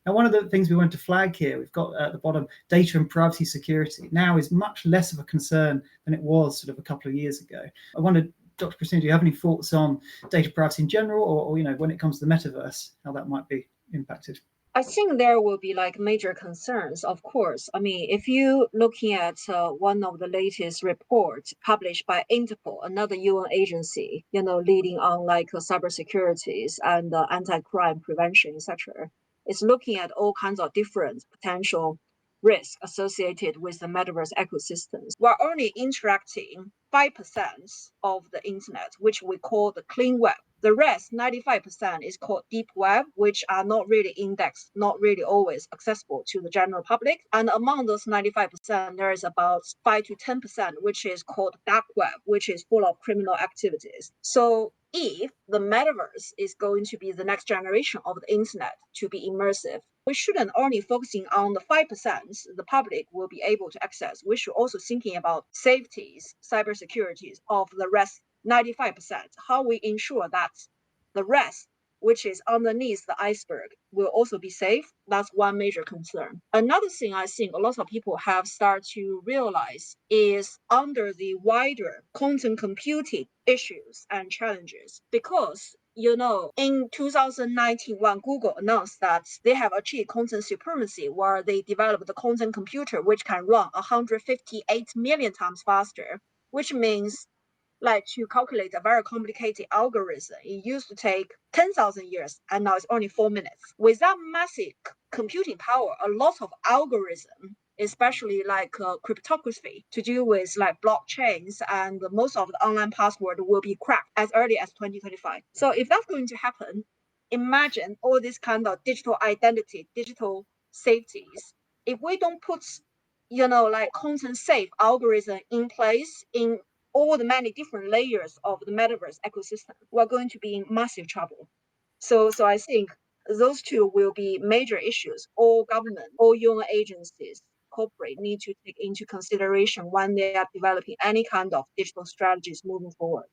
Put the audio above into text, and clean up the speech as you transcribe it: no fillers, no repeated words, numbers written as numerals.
Now, one of the things we want to flag here, we've got at the bottom, data and privacy security now is much less of a concern than it was sort of a couple of years ago. I wondered, Dr. Christina, do you have any thoughts on data privacy in general, or when it comes to the metaverse, how that might be impacted? I think there will be like major concerns, of course. I mean, if you looking at one of the latest reports published by Interpol, another UN agency, leading on like cybersecurities and anti-crime prevention, etc., it's looking at all kinds of different potential risks associated with the metaverse ecosystems. We're only interacting 5% of the internet, which we call the clean web. The rest, 95%, is called deep web, which are not really indexed, not really always accessible to the general public. And among those 95%, there is about 5 to 10%, which is called dark web, which is full of criminal activities. So if the metaverse is going to be the next generation of the internet to be immersive, we shouldn't only focusing on the 5% the public will be able to access. We should also thinking about safeties, cybersecurities of the rest 95%. How we ensure that the rest, which is underneath the iceberg, will also be safe. That's one major concern. Another thing I think a lot of people have started to realize is under the wider content computing issues and challenges, because in 2019, when Google announced that they have achieved content supremacy, where they developed the content computer, which can run 158 million times faster, which means like to calculate a very complicated algorithm, it used to take 10,000 years, and now it's only 4 minutes. With that massive computing power, a lot of algorithm, especially like cryptography, to do with like blockchains, and most of the online password will be cracked as early as 2025. So if that's going to happen, imagine all this kind of digital identity, digital safeties. If we don't put, like content safe algorithm in place in all the many different layers of the metaverse ecosystem, we're going to be in massive trouble. So I think those two will be major issues. All government, all UN agencies, corporate need to take into consideration when they are developing any kind of digital strategies moving forward.